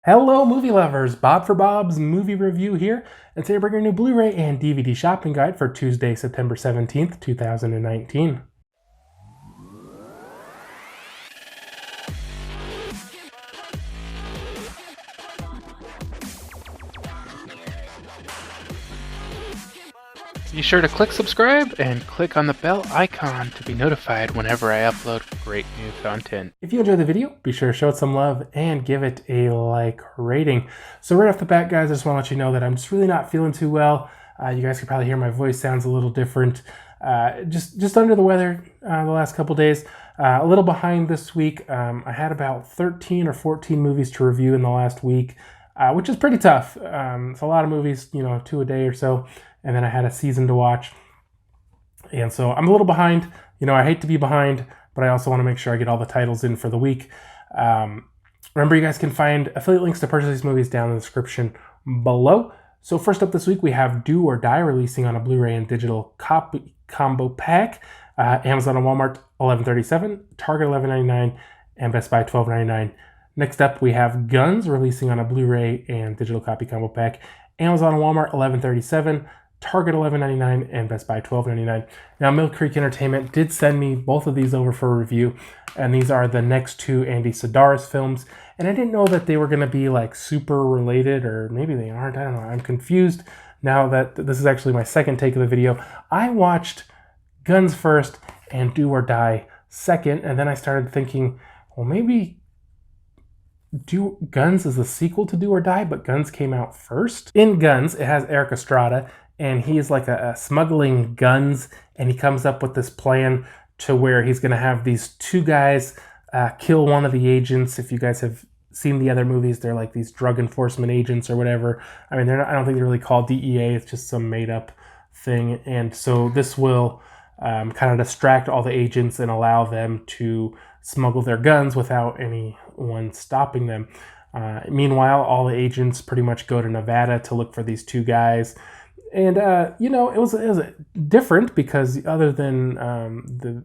Hello, movie lovers! Bob for Bob's Movie Review here, and today we're bringing a new Blu-ray and DVD shopping guide for Tuesday, September 17th, 2019. Be sure to click subscribe and click on the bell icon to be notified whenever I upload great new content. If you enjoyed the video, be sure to show it some love and give it a like rating. So right off the bat, guys, I just want to let you know that I'm just really not feeling too well. You guys can probably hear my voice sounds a little different. Just under the weather the last couple days. A little behind this week. I had about 13 or 14 movies to review in the last week, which is pretty tough. It's a lot of movies, 2 a day or so. And then I had a season to watch. And so I'm a little behind. I hate to be behind, but I also want to make sure I get all the titles in for the week. Remember, you guys can find affiliate links to purchase these movies down in the description below. So first up this week, we have Do or Die releasing on a Blu-ray and digital copy combo pack. Amazon and Walmart, $11.37, Target, $11.99, and Best Buy, $12.99. Next up, we have Guns releasing on a Blu-ray and digital copy combo pack. Amazon and Walmart, $11.37. Target, $11.99, and Best Buy, $12.99. Now, Mill Creek Entertainment did send me both of these over for review, and these are the next two Andy Sidaris films, and I didn't know that they were going to be like super related, or maybe they aren't, I don't know. I'm confused now that this is actually my second take of the video. I watched Guns first and Do or Die second, and then I started thinking, well, maybe Guns is the sequel to Do or Die, but Guns came out first. In Guns, it has Eric Estrada, and he's like a smuggling guns, and he comes up with this plan to where he's going to have these two guys kill one of the agents. If you guys have seen the other movies, they're like these drug enforcement agents or whatever. I mean, I don't think they're really called DEA. It's just some made-up thing. And so this will kind of distract all the agents and allow them to smuggle their guns without anyone stopping them. Meanwhile, all the agents pretty much go to Nevada to look for these two guys. And it was different because other than the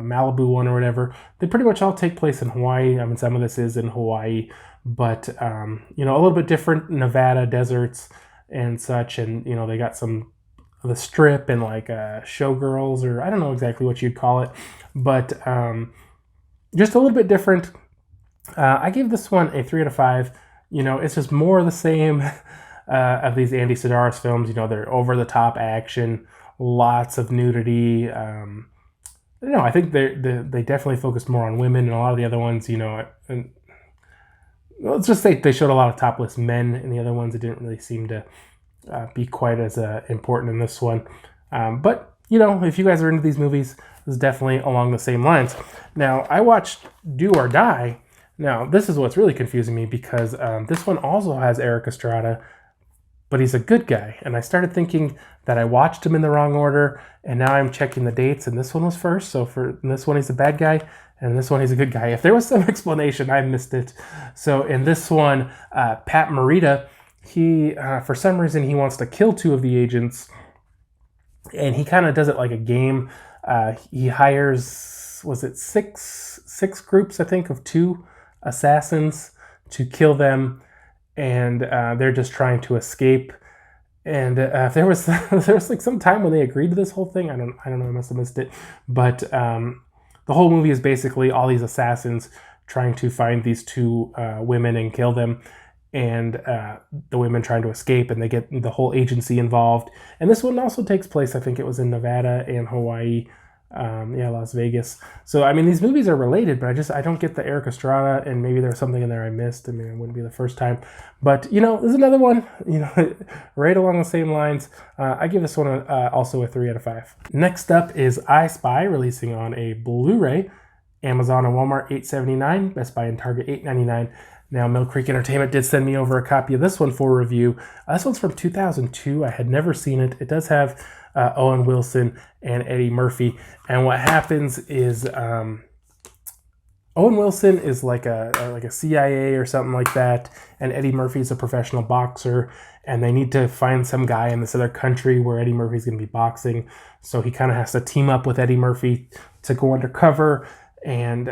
Malibu one or whatever, they pretty much all take place in Hawaii. I mean, some of this is in Hawaii, but a little bit different. Nevada deserts and such, and they got some of the Strip and like showgirls, or I don't know exactly what you'd call it, but just a little bit different. I gave this one a 3 out of 5. It's just more of the same. Of these Andy Sidaris films, they're over-the-top action, lots of nudity. I think they definitely focused more on women, and a lot of the other ones, and let's just say they showed a lot of topless men in the other ones. It didn't really seem to be quite as important in this one. But if you guys are into these movies, this is definitely along the same lines. Now, I watched Do or Die. Now, this is what's really confusing me because this one also has Eric Estrada, but he's a good guy. And I started thinking that I watched him in the wrong order, and now I'm checking the dates, and this one was first. So for this one, he's a bad guy, and this one, he's a good guy. If there was some explanation, I missed it. So in this one, Pat Morita, he, for some reason, he wants to kill two of the agents, and he kind of does it like a game. He hires, was it six groups, I think, of 2 assassins to kill them, and they're just trying to escape. And there was like some time when they agreed to this whole thing. I don't know. I must have missed it. But the whole movie is basically all these assassins trying to find these 2 women and kill them, and the women trying to escape, and they get the whole agency involved. And this one also takes place, I think it was in Nevada and Hawaii. Las Vegas. So, I mean, these movies are related, but I don't get the Eric Estrada, and maybe there's something in there I missed. I mean, it wouldn't be the first time. But, there's another one, right along the same lines. I give this one also a 3 out of 5. Next up is I Spy, releasing on a Blu-ray. Amazon and Walmart, $8.79. Best Buy and Target, $8.99. Now, Mill Creek Entertainment did send me over a copy of this one for review. This one's from 2002. I had never seen it. It does have Owen Wilson and Eddie Murphy. And what happens is Owen Wilson is like a CIA or something like that, and Eddie Murphy's a professional boxer, and they need to find some guy in this other country where Eddie Murphy's going to be boxing. So he kind of has to team up with Eddie Murphy to go undercover, and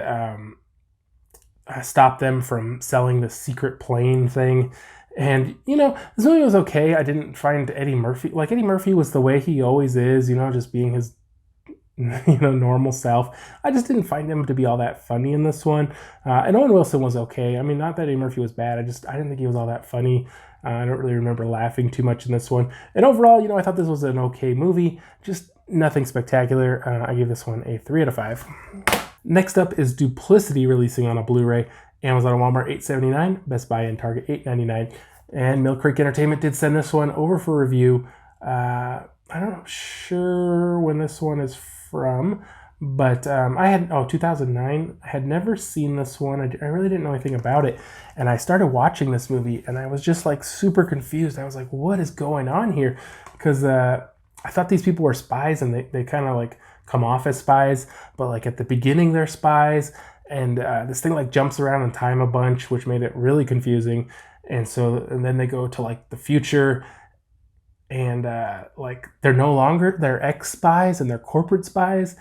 stop them from selling the secret plane thing. And, this movie was okay. I didn't find Eddie Murphy was the way he always is, just being his, normal self. I just didn't find him to be all that funny in this one. And Owen Wilson was okay. I mean, not that Eddie Murphy was bad. I didn't think he was all that funny. I don't really remember laughing too much in this one. And overall, I thought this was an okay movie. Just nothing spectacular. I give this one a 3 out of 5. Next up is Duplicity, releasing on a Blu-ray. Amazon and Walmart $8.79, Best Buy and Target $8.99. And Mill Creek Entertainment did send this one over for review. I'm not sure when this one is from, but 2009. I had never seen this one. I really didn't know anything about it. And I started watching this movie and I was just like super confused. I was like, what is going on here? Because I thought these people were spies and they kind of like come off as spies, but like at the beginning they're spies. And this thing like jumps around in time a bunch, which made it really confusing. And then they go to like the future, and like they're ex-spies and they're corporate spies.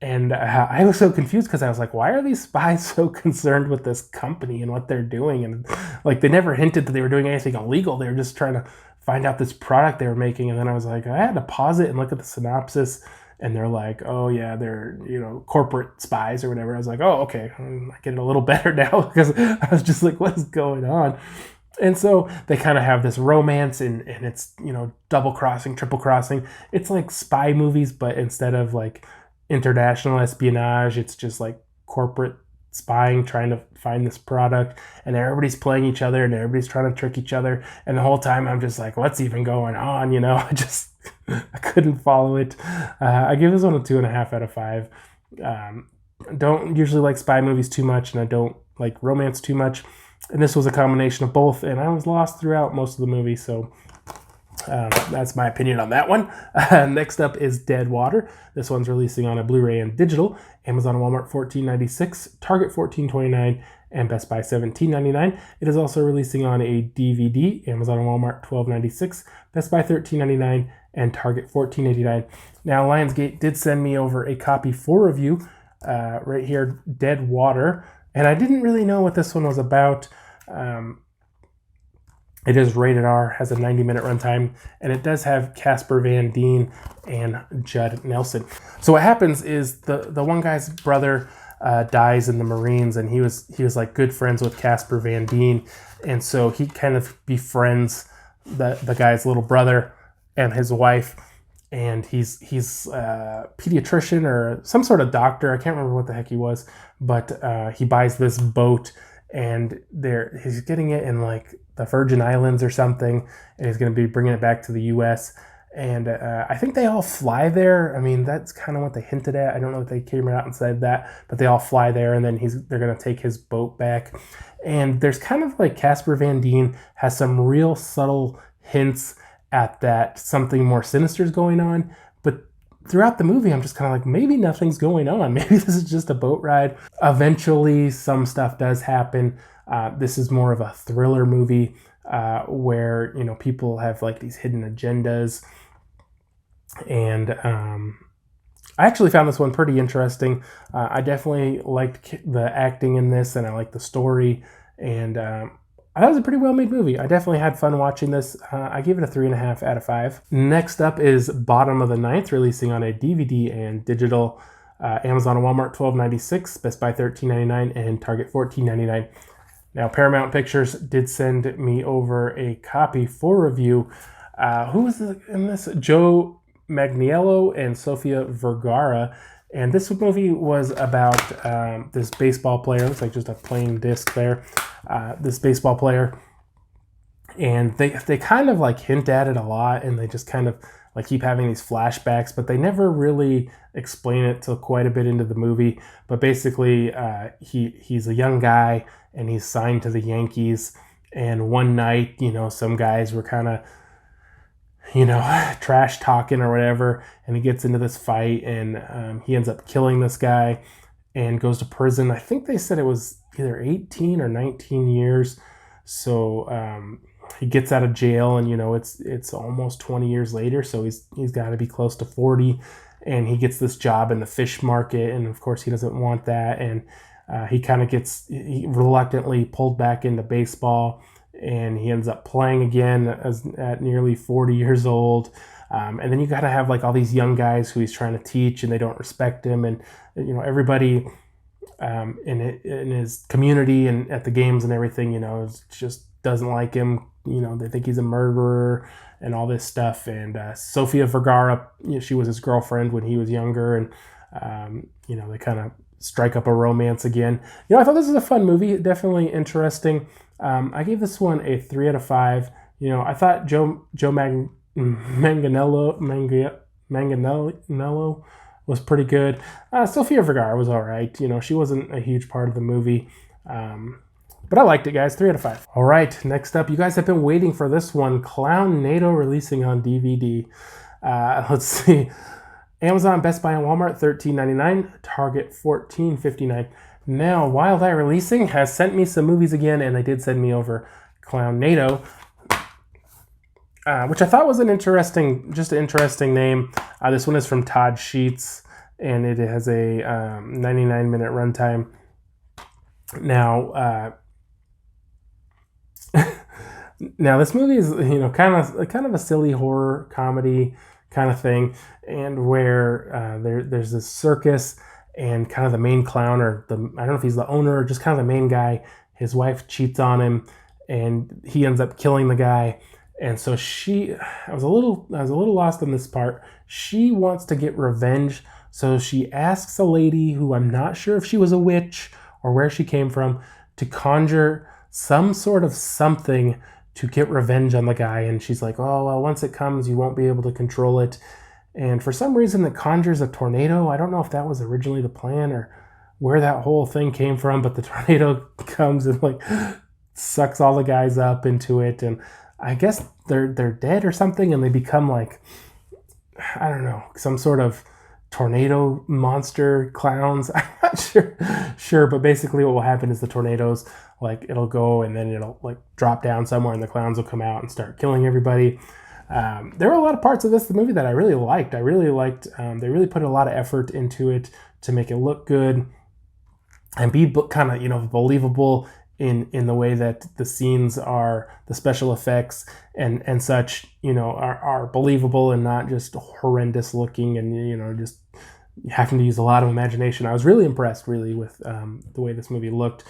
And I was so confused because I was like, why are these spies so concerned with this company and what they're doing? And like they never hinted that they were doing anything illegal. They were just trying to find out this product they were making. And then I was like, I had to pause it and look at the synopsis. And they're like, oh yeah, they're, corporate spies or whatever. I was like, oh, okay, I get it a little better now, because I was just like, what is going on? And so they kind of have this romance, and it's, double crossing, triple crossing. It's like spy movies, but instead of like international espionage, it's just like corporate spying, trying to find this product, and everybody's playing each other and everybody's trying to trick each other. And the whole time I'm just like, what's even going on? I couldn't follow it. I give this one a 2.5 out of 5. Don't usually like spy movies too much, and I don't like romance too much. And this was a combination of both, and I was lost throughout most of the movie. So that's my opinion on that one. Next up is Dead Water. This one's releasing on a Blu-ray and digital. Amazon and Walmart $14.96, Target $14.29, and Best Buy $17.99. It is also releasing on a DVD. Amazon and Walmart $12.96, Best Buy $13.99, and Target $14.89. Now, Lionsgate did send me over a copy for review. Right here, Dead Water. And I didn't really know what this one was about. It is rated R, has a 90-minute runtime, and it does have Casper Van Dien and Judd Nelson. So what happens is the one guy's brother dies in the Marines, and he was like good friends with Casper Van Dien, and so he kind of befriends the guy's little brother and his wife, and he's a pediatrician or some sort of doctor. I can't remember what the heck he was, but he buys this boat, and he's getting it in like the Virgin Islands or something, and he's going to be bringing it back to the U.S. And I think they all fly there. I mean, that's kind of what they hinted at. I don't know if they came out and said that, but they all fly there, and then they're going to take his boat back. And there's kind of like Casper Van Dien has some real subtle hints at that something more sinister is going on. But throughout the movie, I'm just kind of like, maybe nothing's going on. Maybe this is just a boat ride. Eventually, some stuff does happen. This is more of a thriller movie where, people have like these hidden agendas. And I actually found this one pretty interesting. I definitely liked the acting in this, and I liked the story. And I thought it was a pretty well-made movie. I definitely had fun watching this. I gave it a 3.5 out of 5. Next up is Bottom of the Ninth, releasing on a DVD and digital. Amazon and Walmart $12.96, Best Buy $13.99, and Target $14.99. Now, Paramount Pictures did send me over a copy for review. Who was in this? Joe Manganiello and Sofia Vergara. And this movie was about this baseball player. Looks like just a plain disc there. This baseball player. And they kind of like hint at it a lot, and they just kind of like keep having these flashbacks, but they never really explain it till quite a bit into the movie. But basically, he's a young guy, and he's signed to the Yankees. And one night, some guys were kind of, trash talking or whatever, and he gets into this fight, and he ends up killing this guy and goes to prison. I think they said it was either 18 or 19 years. So he gets out of jail, and it's almost 20 years later, so he's got to be close to 40, and he gets this job in the fish market, and of course he doesn't want that, and he kind of gets reluctantly pulled back into baseball, and he ends up playing again at nearly 40 years old. And then you got to have like all these young guys who he's trying to teach, and they don't respect him, and everybody in his community and at the games and everything, just doesn't like him. They think he's a murderer and all this stuff. And Sofia Vergara, she was his girlfriend when he was younger, and they kind of strike up a romance again. I thought this was a fun movie, definitely interesting. I gave this one a 3 out of 5. I thought Joe Manganiello was pretty good. Sofia Vergara was all right. She wasn't a huge part of the movie. But I liked it, guys. 3 out of 5. All right, next up, you guys have been waiting for this one. Clownado releasing on DVD. Let's see. Amazon, Best Buy, and Walmart, $13.99. Target, $14.59. Now, Wild Eye Releasing has sent me some movies again, and they did send me over Clownado, which I thought was an interesting name. This one is from Todd Sheets, and it has a 99-minute runtime. Now, now this movie is kind of a silly horror comedy kind of thing, and where there's this circus, and kind of the main clown, or I don't know if he's the owner or just kind of the main guy, his wife cheats on him, and he ends up killing the guy. And so I was a little lost on this part. She wants to get revenge, so she asks a lady who I'm not sure if she was a witch or where she came from to conjure some sort of something to get revenge on the guy. And she's like, oh, well, once it comes, you won't be able to control it. And for some reason, it conjures a tornado. I don't know if that was originally the plan or where that whole thing came from, but the tornado comes and like sucks all the guys up into it. And I guess they're dead or something, and they become like, I don't know, some sort of tornado monster clowns. I'm not sure, but basically what will happen is the tornadoes, like, it'll go and then it'll like drop down somewhere, and the clowns will come out and start killing everybody. There were a lot of parts of the movie that I really liked. They really put a lot of effort into it to make it look good and be kind of believable in the way that the scenes are, the special effects and such, are believable and not just horrendous looking, and just having to use a lot of imagination. I was really impressed, really, with the way this movie looked.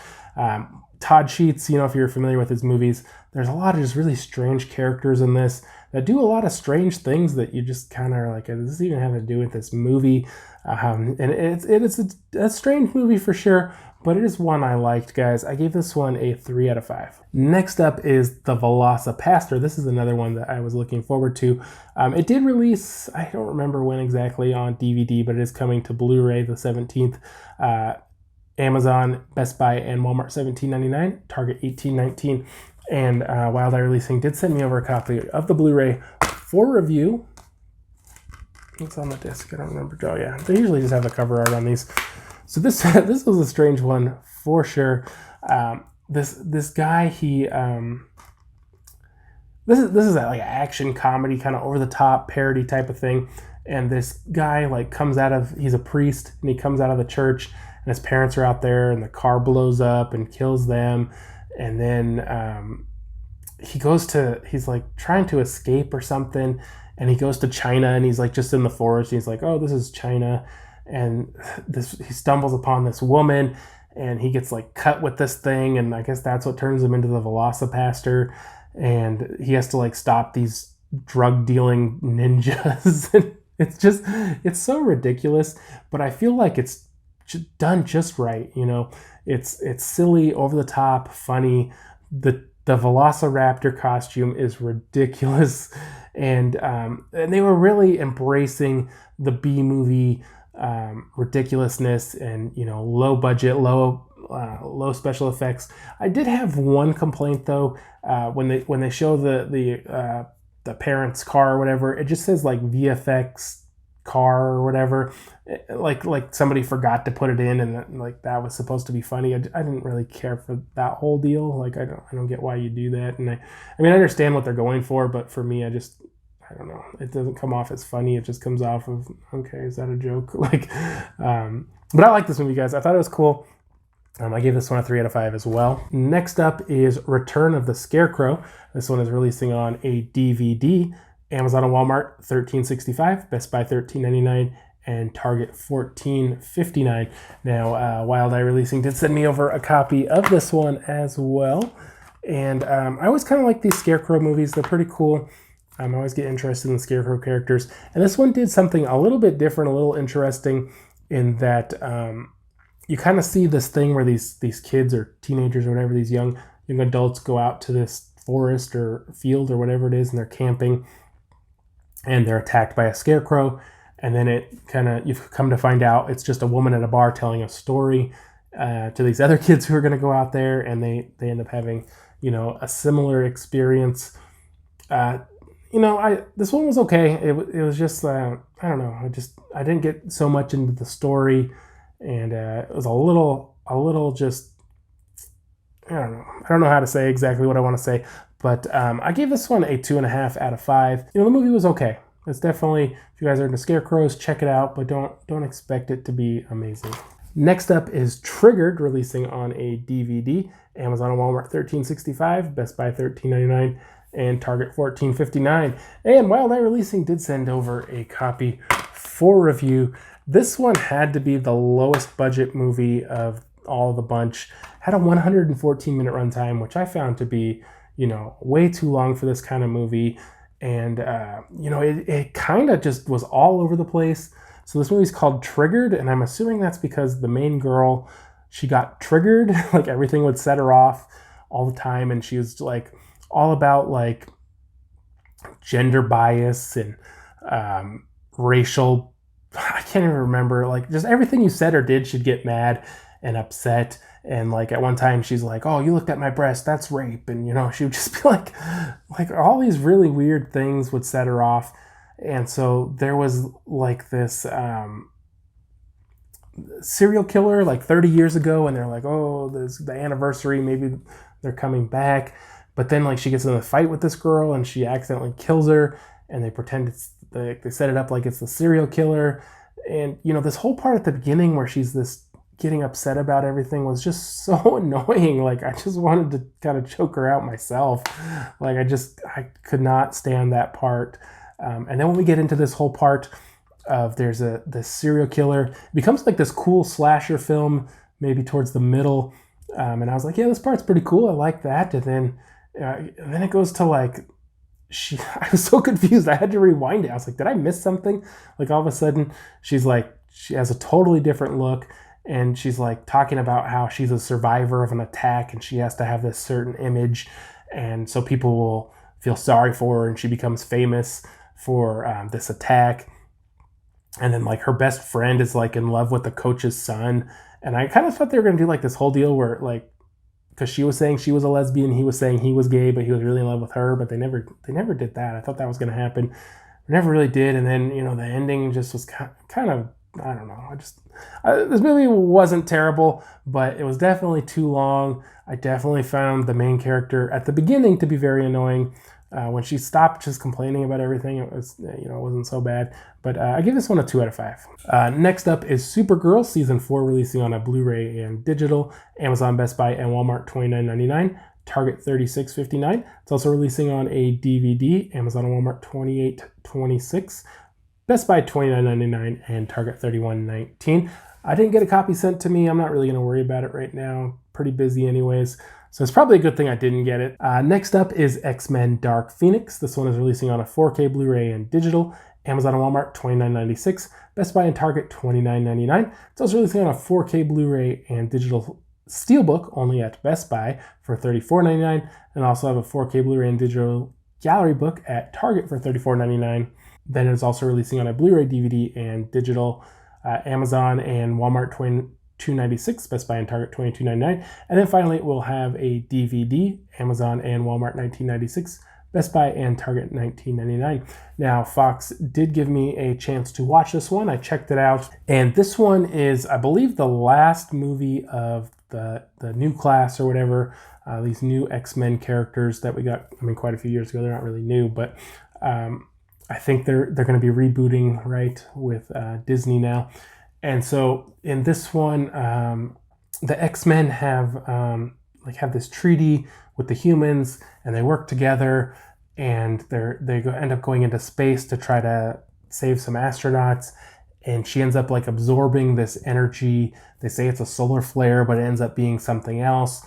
Todd Sheets, if you're familiar with his movies, there's a lot of just really strange characters in this that do a lot of strange things that you just kind of are like, does this even have to do with this movie? And it's a strange movie for sure, but it is one I liked, guys. I gave this one a 3 out of 5. Next up is the Velocipastor. This is another one that I was looking forward to. It did release, I don't remember when exactly, on DVD, but it is coming to Blu-ray the 17th. Amazon, Best Buy, and Walmart, $17.99. Target, $18.19. And Wild Eye Releasing did send me over a copy of the Blu-ray for review. It's on the disc. I don't remember. Oh, yeah. They usually just have the cover art on these. So this was a strange one for sure. This guy, he this is like an action comedy, kind of over the top parody type of thing. And this guy he's a priest, and he comes out of the church, and his parents are out there, and the car blows up and kills them. And then he's like trying to escape or something, and he goes to China, and he's like just in the forest. He's like, oh, this is China. And he stumbles upon this woman, and he gets like cut with this thing, and I guess that's what turns him into the Velocipastor. And he has to like stop these drug dealing ninjas. It's so ridiculous, but I feel like it's done just right. It's silly, over the top, funny. The Velociraptor costume is ridiculous, and they were really embracing the B movie ridiculousness and low budget, low special effects. I did have one complaint though. When they show the parents' car or whatever, it just says like VFX car or whatever, like somebody forgot to put it in, and like that was supposed to be funny. I didn't really care for that whole deal. Like I don't get why you do that. And I understand what they're going for, but for me, I don't know. It doesn't come off as funny. It just comes off of, okay, is that a joke? But I like this movie, guys. I thought it was cool. I gave this one a 3 out of 5 as well. Next up is Return of the Scarecrow. This one is releasing on a DVD. Amazon and Walmart $13.65, Best Buy $13.99, and Target $14.59. Now, Wild Eye Releasing did send me over a copy of this one as well. And I always kind of like these Scarecrow movies. They're pretty cool. I always get interested in the Scarecrow characters. And this one did something a little bit different, a little interesting in that you kind of see this thing where these kids or teenagers or whatever, these young adults go out to this forest or field or whatever it is, and they're camping, and they're attacked by a scarecrow. And then you've come to find out it's just a woman at a bar telling a story to these other kids who are going to go out there, and they end up having, a similar experience. This one was okay. It was just, I don't know. I didn't get so much into the story, and it was a little just, I don't know. I don't know how to say exactly what I want to say, but I gave this one a 2.5 out of 5. The movie was okay. It's definitely, if you guys are into scarecrows, check it out, but don't expect it to be amazing. Next up is Triggered, releasing on a DVD. Amazon and Walmart $13.65, Best Buy $13.99, and Target $14.59. And Wild Eye Releasing did send over a copy for review. This one had to be the lowest budget movie of all the bunch. Had a 114-minute runtime, which I found to be, way too long for this kind of movie. And, it kind of just was all over the place. So this movie's called Triggered, and I'm assuming that's because the main girl, she got triggered. Like, everything would set her off all the time, and she was, like, all about, like, gender bias and racial, I can't even remember, like, just everything you said or did, she'd get mad and upset. And, like, at one time she's like, oh, you looked at my breast, that's rape. And, she would just be like all these really weird things would set her off. And so there was, like, this serial killer, like, 30 years ago, and they're like, oh, this the anniversary, maybe they're coming back. But then, like, she gets in a fight with this girl, and she accidentally kills her, and they pretend they set it up like it's the serial killer. And, this whole part at the beginning where she's getting upset about everything was just so annoying. Like, I just wanted to kind of choke her out myself. Like, I could not stand that part. And then when we get into this whole part of there's this serial killer, it becomes like this cool slasher film, maybe towards the middle. And I was like, yeah, this part's pretty cool. I like that. And then it goes to, like, I was so confused. I had to rewind it. I was like, did I miss something? Like, all of a sudden she has a totally different look. And she's, like, talking about how she's a survivor of an attack and she has to have this certain image. And so people will feel sorry for her, and she becomes famous for this attack. And then, like, her best friend is, like, in love with the coach's son. And I kind of thought they were going to do, like, this whole deal where, like, because she was saying she was a lesbian, he was saying he was gay, but he was really in love with her. But they never did that. I thought that was going to happen. They never really did. And then, the ending just was kind of, I don't know. This movie wasn't terrible, but it was definitely too long. I definitely found the main character at the beginning to be very annoying. When she stopped just complaining about everything, it was, it wasn't so bad. But I give this one a 2 out of 5. Next up is Supergirl Season 4, releasing on a Blu-ray and digital. Amazon, Best Buy, and Walmart $29.99. Target $36.59. It's also releasing on a DVD. Amazon and Walmart $28.26. Best Buy $29.99 and Target $31.19. I didn't get a copy sent to me. I'm not really going to worry about it right now. Pretty busy anyways. So it's probably a good thing I didn't get it. Next up is X-Men Dark Phoenix. This one is releasing on a 4K Blu-ray and digital. Amazon and Walmart $29.96. Best Buy and Target $29.99. It's also releasing on a 4K Blu-ray and digital steelbook only at Best Buy for $34.99. And also have a 4K Blu-ray and digital gallery book at Target for $34.99. Then it's also releasing on a Blu-ray, DVD, and digital. Amazon and Walmart $22.96, Best Buy and Target $22.99. And then finally, we'll have a DVD, Amazon and Walmart $19.96, Best Buy and Target $19.99. Now, Fox did give me a chance to watch this one. I checked it out. And this one is, I believe, the last movie of the new class or whatever, these new X-Men characters that we got, quite a few years ago. They're not really new, but I think they're going to be rebooting, right, with Disney now. And so in this one, the X-Men have have this treaty with the humans, and they work together, and end up going into space to try to save some astronauts. And she ends up like absorbing this energy. They say it's a solar flare, but it ends up being something else.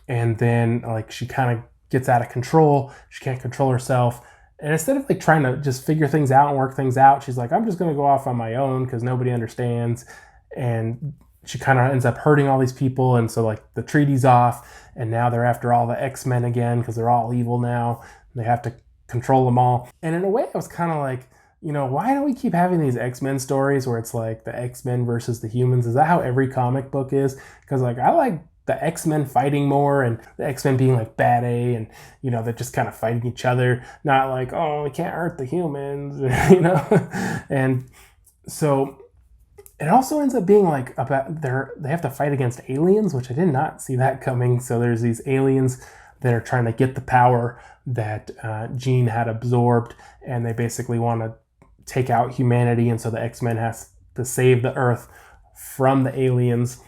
And then like she kind of gets out of control. She can't control herself. And instead of like trying to just figure things out and work things out, she's like, I'm just going to go off on my own because nobody understands. And she kind of ends up hurting all these people. And so like the treaty's off, and now they're after all the X-Men again because they're all evil now. They have to control them all. And in a way, I was kind of like, why don't we keep having these X-Men stories where it's like the X-Men versus the humans? Is that how every comic book is? Because like I like the X-Men fighting more, and the X-Men being like bad A, and they're just kind of fighting each other, not like, oh, we can't hurt the humans, And so it also ends up being like about they have to fight against aliens, which I did not see that coming. So there's these aliens that are trying to get the power that Jean had absorbed, and they basically want to take out humanity, and so the X-Men has to save the Earth from the aliens.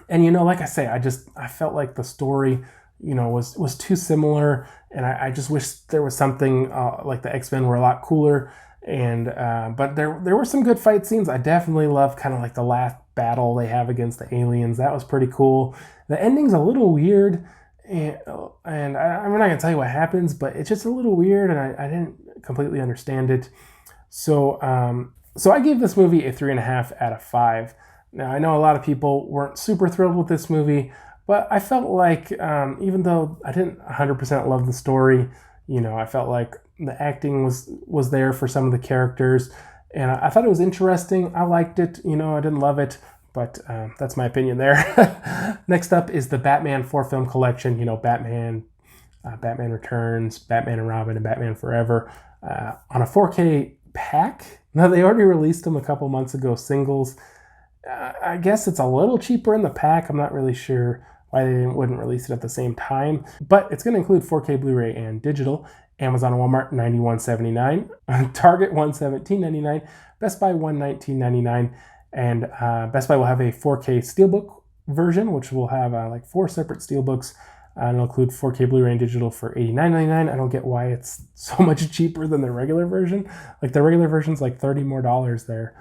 And like I say, I felt like the story, was too similar, and I just wish there was something like the X-Men were a lot cooler. And but there were some good fight scenes. I definitely love kind of like the last battle they have against the aliens. That was pretty cool. The ending's a little weird, and I'm not gonna tell you what happens, but it's just a little weird, and I didn't completely understand it. So I gave this movie a 3.5 out of 5. Now, I know a lot of people weren't super thrilled with this movie, but I felt like, even though I didn't 100% love the story, I felt like the acting was there for some of the characters, and I thought it was interesting. I liked it. I didn't love it, but that's my opinion there. Next up is the Batman 4-film collection. Batman, Batman Returns, Batman and Robin, and Batman Forever on a 4K pack. Now, they already released them a couple months ago, singles. I guess it's a little cheaper in the pack. I'm not really sure why they wouldn't release it at the same time, but it's going to include 4K Blu-ray and digital. Amazon and Walmart $91.79, Target $117.99, Best Buy $119.99, and Best Buy will have a 4K Steelbook version, which will have like 4 separate Steelbooks, and it'll include 4K Blu-ray and digital for $89.99. I don't get why it's so much cheaper than the regular version. Like the regular version's like $30 more there.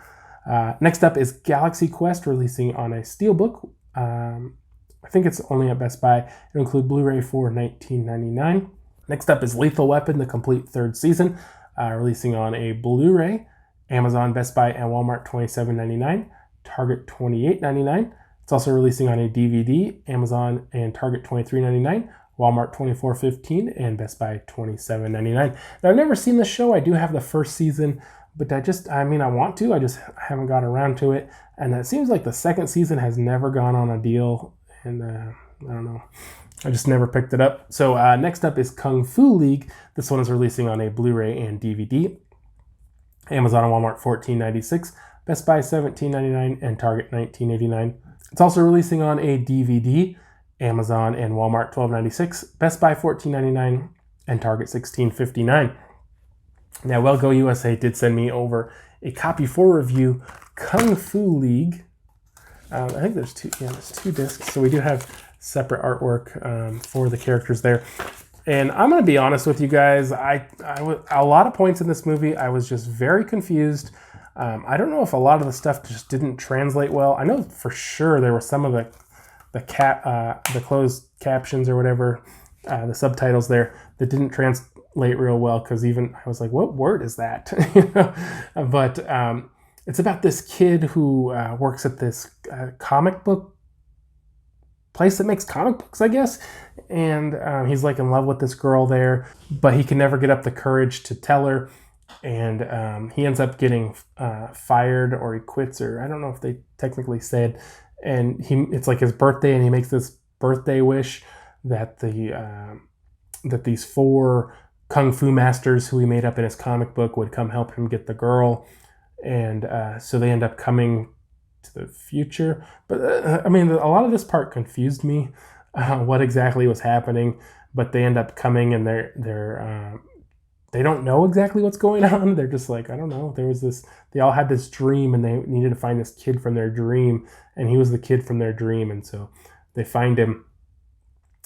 Next up is Galaxy Quest, releasing on a Steelbook. I think it's only at Best Buy. It'll include Blu-ray for $19.99. Next up is Lethal Weapon, the complete 3rd season, releasing on a Blu-ray. Amazon, Best Buy, and Walmart $27.99. Target $28.99. It's also releasing on a DVD. Amazon and Target $23.99. Walmart $24.15, and Best Buy $27.99. Now, I've never seen the show. I do have the 1st season, but I want to. I just haven't got around to it. And it seems like the 2nd season has never gone on a deal, and I don't know. I just never picked it up. So next up is Kung Fu League. This one is releasing on a Blu-ray and DVD. Amazon and Walmart $14.96, Best Buy $17.99, and Target $19.89. It's also releasing on a DVD. Amazon and Walmart $12.96, Best Buy $14.99, and Target $16.59. Now, Well Go USA did send me over a copy for review, Kung Fu League. I think there's 2 discs, so we do have separate artwork for the characters there. And I'm going to be honest with you guys, a lot of points in this movie, I was just very confused. I don't know if a lot of the stuff just didn't translate well. I know for sure there were some of the closed captions or whatever, the subtitles there, that didn't translate real well, because even I was like, what word is that? But it's about this kid who works at this comic book place that makes comic books, I guess. And he's like in love with this girl there, but he can never get up the courage to tell her. And he ends up getting fired, or he quits, or I don't know if they technically said. And it's like his birthday, and he makes this birthday wish that that these 4 kung fu masters who he made up in his comic book would come help him get the girl. And so they end up coming to the future. But a lot of this part confused me, what exactly was happening. But they end up coming, and they're they don't know exactly what's going on. They're just like, I don't know. They all had this dream and they needed to find this kid from their dream, and he was the kid from their dream. And so they find him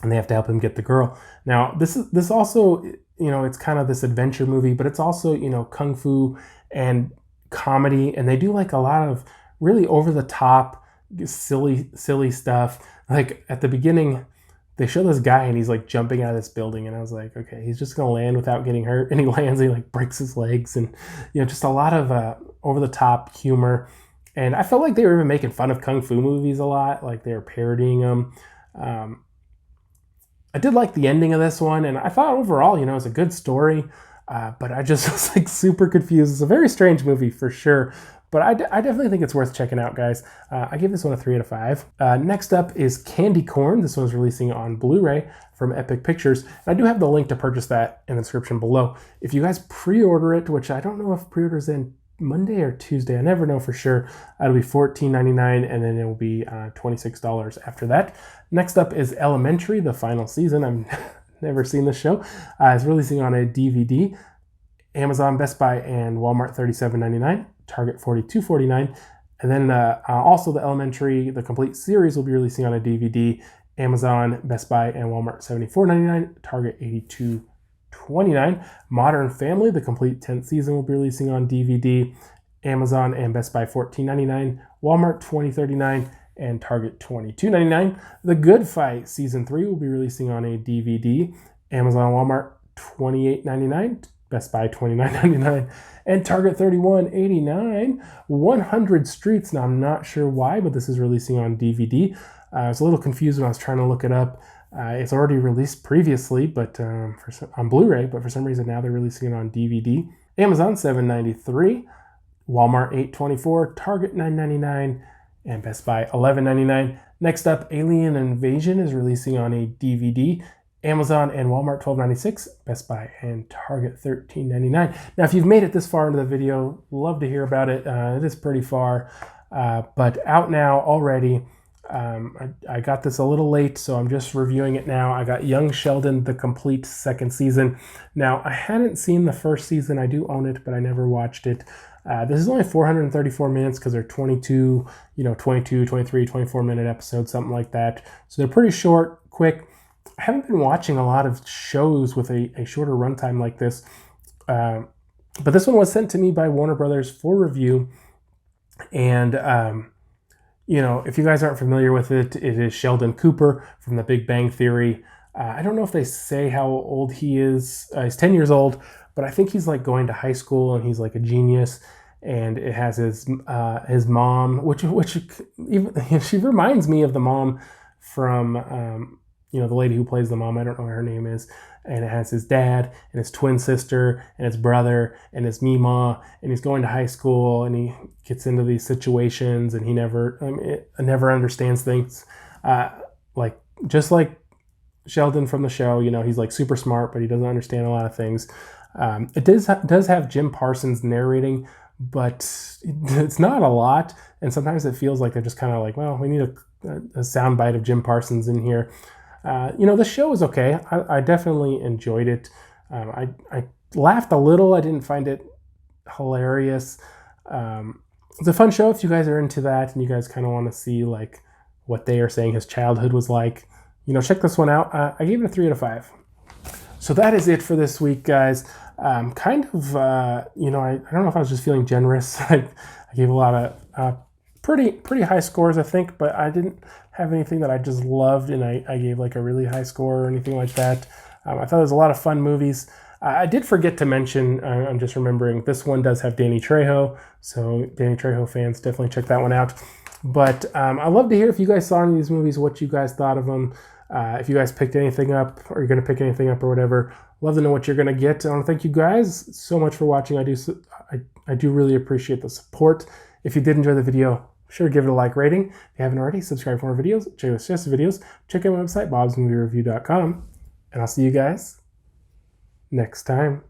and they have to help him get the girl. Now, this also, it's kind of this adventure movie, but it's also, Kung Fu and comedy. And they do like a lot of really over the top, silly stuff. Like at the beginning, they show this guy and he's like jumping out of this building, and I was like, okay, he's just gonna land without getting hurt, and he lands and he like breaks his legs, and just a lot of over the top humor. And I felt like they were even making fun of Kung Fu movies a lot, like they were parodying them. I did like the ending of this one, and I thought overall, it was a good story, but I just was like super confused. It's a very strange movie for sure. But I definitely think it's worth checking out, guys. I give this one a 3 out of 5. Next up is Candy Corn. This one's releasing on Blu-ray from Epic Pictures. And I do have the link to purchase that in the description below. If you guys pre-order it, which I don't know if pre-order's in Monday or Tuesday, I never know for sure, it'll be $14.99, and then it will be $26 after that. Next up is Elementary, the final season. I've never seen this show. It's releasing on a DVD. Amazon, Best Buy, and Walmart $37.99. Target $42.49, and then also the Elementary, the complete series will be releasing on a DVD. Amazon, Best Buy, and Walmart $74.99. Target $82.29. Modern Family, the complete 10th season will be releasing on DVD. Amazon and Best Buy $14.99. Walmart $20.39, and Target $22.99. The Good Fight season 3 will be releasing on a DVD. Amazon, Walmart $28.99. Best Buy $29.99, and Target $31.89. 100 Streets. Now I'm not sure why, but this is releasing on DVD. I was a little confused when I was trying to look it up. It's already released previously, but on Blu-ray, but for some reason now they're releasing it on DVD. Amazon $7.93, Walmart $8.24, Target $9.99, and Best Buy $11.99. Next up, Alien Invasion is releasing on a DVD. Amazon and Walmart $12.96, Best Buy and Target $13.99. Now, if you've made it this far into the video, love to hear about it. It is pretty far, but out now already. I got this a little late, so I'm just reviewing it now. I got Young Sheldon, the complete second season. Now, I hadn't seen the first season. I do own it, but I never watched it. This is only 434 minutes because they're 22, 23, 24-minute episodes, something like that. So they're pretty short, quick. I haven't been watching a lot of shows with a shorter runtime like this, but this one was sent to me by Warner Brothers for review. And, if you guys aren't familiar with it, it is Sheldon Cooper from The Big Bang Theory. I don't know if they say how old he is. He's 10 years old, but I think he's like going to high school and he's like a genius. And it has his mom, which even, she reminds me of the mom from... the lady who plays the mom, I don't know what her name is. And it has his dad and his twin sister and his brother and his Mima, and he's going to high school and he gets into these situations and he never understands things. Just like Sheldon from the show, he's like super smart, but he doesn't understand a lot of things. It does have Jim Parsons narrating, but it's not a lot. And sometimes it feels like they're just kind of like, well, we need a soundbite of Jim Parsons in here. The show is okay. I definitely enjoyed it. I laughed a little. I didn't find it hilarious. It's a fun show if you guys are into that and you guys kind of want to see like what they are saying his childhood was like. Check this one out. I gave it a 3 out of 5. So that is it for this week, guys. I don't know if I was just feeling generous. I gave a lot of pretty high scores, I think, but I didn't have anything that I just loved and I gave like a really high score or anything like that. I thought there was a lot of fun movies. I did forget to mention, I'm just remembering, this one does have Danny Trejo, so Danny Trejo fans, definitely check that one out. But I'd love to hear if you guys saw any of these movies, what you guys thought of them. If you guys picked anything up or you're going to pick anything up or whatever, love to know what you're going to get. I want to thank you guys so much for watching. I do really appreciate the support. If you did enjoy the video, sure, give it a like rating. If you haven't already, subscribe for more videos. Check out suggested videos. Check out my website, BOBSMOVIEREVIEW.com. And I'll see you guys next time.